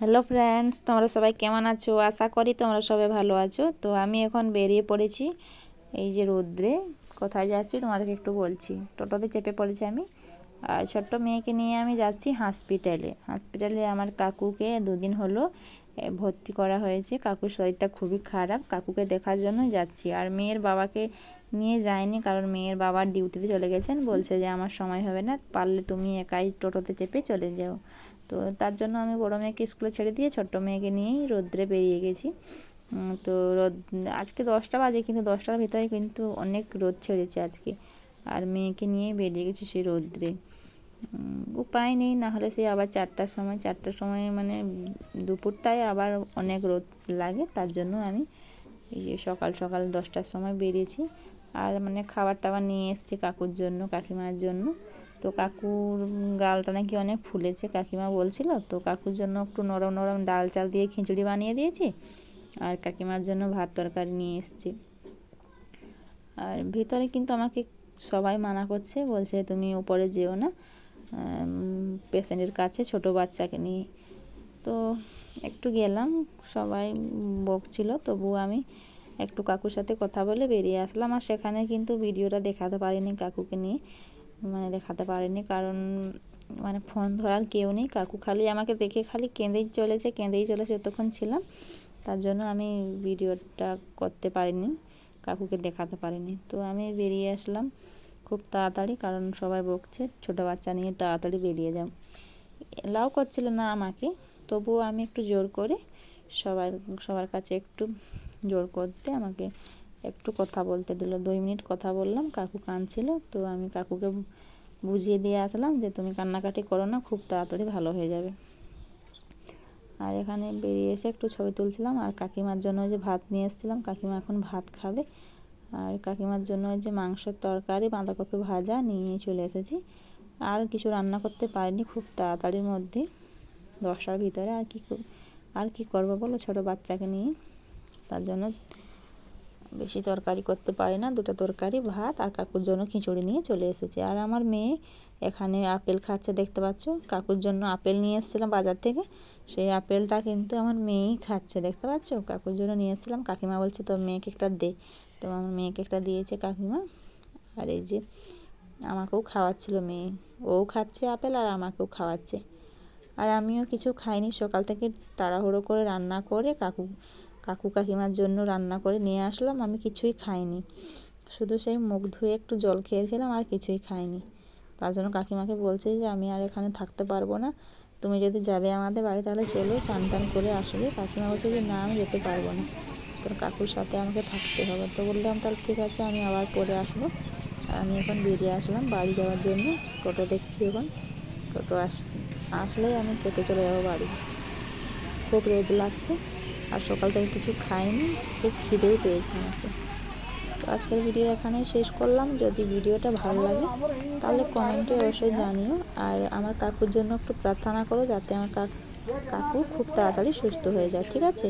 Hello friends, তোমরা সবাই কেমন আছো? আশা করি তোমরা সবাই ভালো আছো। তো আমি এখন বেরিয়ে পড়েছি এই যে রোদ্রে। কোথায় যাচ্ছি তোমাদেরকে একটু বলছি। টোটোতে চেপে পড়েছি আমি, আর ছোট্ট মেয়েকে নিয়ে আমি যাচ্ছি হসপিটালে আমার কাকুকে 2 দিন হলো ভর্তি করা হয়েছে। কাকুর শরীরটা খুবই খারাপ, কাকুকে দেখার জন্য যাচ্ছি। আর মেয়ের বাবাকে নিয়ে যায়নি, কারণ মেয়ের বাবা ডিউটিতে চলে গেছেন। বলছে যে আমার সময় হবে না, পারলে তুমি একাই টোটোতে চেপে চলে যাও। তো তার জন্য আমি বড় মেয়েকে স্কুলে ছেড়ে দিয়ে ছোট্ট মেয়েকে নিয়েই রোদ্রে বেরিয়ে গেছি। তো রোদ আজকে 10টা বাজে, কিন্তু 10টার ভিতরে কিন্তু অনেক রোদ ছেড়েছে আজকে। আর মেয়েকে নিয়েই বেরিয়ে গেছি সেই রোদ্রে। উপায় নেই, নাহলে সেই আবার 4টার সময় মানে দুপুরটায় আবার অনেক রোদ লাগে। তার জন্য আমি এই যে সকাল সকাল 10টার সময় বেরিয়েছি। আর মানে খাবার টাবার নিয়ে এসেছি কাকুর জন্য, কাকিমার জন্য। তো কাকুর গালটা নাকি অনেক ফুলেছে, কাকিমা বলছিল। তো কাকুর জন্য একটু নরম নরম ডাল চাল দিয়ে খিচুড়ি বানিয়ে দিয়েছি, আর কাকিমার জন্য ভাত তরকারি নিয়ে এসেছি। আর ভিতরে কিন্তু আমাকে সবাই মানা করছে, বলছে তুমি উপরে যেও না পেশেন্টের কাছে ছোট বাচ্চাকে নিয়ে। তো একটু গেলাম, সবাই বকছিল, তবুও আমি একটু কাকুর সাথে কথা বলে বেরিয়ে আসলাম। আর সেখানে কিন্তু ভিডিওটা দেখাতে পারিনি কাকুকে নিয়ে, মানে দেখাতে পারিনি, কারণ মানে ফোন ধরার কেউ নেই। কাকু খালি আমাকে দেখে খালি কেঁদেই চলেছে যতক্ষণ ছিলাম। তার জন্য আমি ভিডিওটা করতে পারিনি, কাকুকে দেখাতে পারিনি। তো আমি বেরিয়ে আসলাম খুব তাড়াতাড়ি, কারণ সবাই বকছে ছোটো বাচ্চা নিয়ে তাড়াতাড়ি বেরিয়ে যাও। এলাও করছিল না আমাকে, তবুও আমি একটু জোর করে সবার কাছে একটু জোর করতে আমাকে একটু কথা বলতে দিল। 2 মিনিট কথা বললাম, কাকু কাঁদছিল। তো আমি কাকুকে বুঝিয়ে দিয়ে আসলাম যে তুমি কান্নাকাটি করো না, খুব তাড়াতাড়ি ভালো হয়ে যাবে। আর এখানে বেরিয়ে এসে একটু ছবি তুলছিলাম। আর কাকিমার জন্য যে ভাত নিয়ে এসেছিলাম, কাকিমা এখন ভাত খাবে। আর কাকিমার জন্য যে মাংসের তরকারি, বাঁধাকপি ভাজা নিয়ে চলে এসেছি। আর কিছু রান্না করতে পারিনি, খুব তাড়াতাড়ির মধ্যে 10টার ভিতরে। আর কি করবো বলো, ছোটো বাচ্চাকে নিয়ে। তার জন্য বেশি তরকারি করতে পারি না, 2টা তরকারি, ভাত আর কাকুর জন্য খিচুড়ি নিয়ে চলে এসেছি। আর আমার মেয়ে এখানে আপেল খাচ্ছে, দেখতে পাচ্ছ। কাকুর জন্য আপেল নিয়ে এসেছিলাম বাজার থেকে, সেই আপেলটা কিন্তু আমার মেয়েই খাচ্ছে, দেখতে পাচ্ছ। কাকুর জন্য নিয়ে এসেছিলাম, কাকিমা বলছে তোর মেয়েকে একটা দে। তো আমার মেয়েকে একটা দিয়েছে কাকিমা। আর এই যে আমাকেও খাওয়াচ্ছিল মেয়ে, ও খাচ্ছে আপেল আর আমাকেও খাওয়াচ্ছে। আর আমিও কিছু খাইনি, সকাল থেকে তাড়াহুড়ো করে রান্না করে কাকু কাকিমার জন্য রান্না করে নিয়ে আসলাম। আমি কিছুই খাইনি, শুধু সেই মুখ ধুয়ে একটু জল খেয়েছিলাম, আর কিছুই খাইনি। তার জন্য কাকিমাকে বলছে যে আমি আর এখানে থাকতে পারবো না, তুমি যদি যাবে আমাদের বাড়ি তাহলে চলো, চান টান করে আসবে। কাকিমা বলছে যে না, আমি যেতে পারবো না, তোর কাকুর সাথে আমাকে থাকতে হবে। তো বললাম তাহলে ঠিক আছে, আমি আবার পরে আসবো। আর আমি এখন বেরিয়ে আসলাম বাড়ি যাওয়ার জন্য। টোটো দেখছি এখন, টোটো আসলেই আমি চেপে চলে যাবো বাড়ি। খুব রোদ লাগছে, আর সকাল থেকে কিছু খাইনি, খুব খিদেও পেয়েছে আমাকে। তো আজকের ভিডিও এখানেই শেষ করলাম। যদি ভিডিওটা ভালো লাগে তাহলে কমেন্টে অবশ্যই জানিও। আর আমার কাকুর জন্য একটু প্রার্থনা করো, যাতে আমার কাকু খুব তাড়াতাড়ি সুস্থ হয়ে যায়, ঠিক আছে।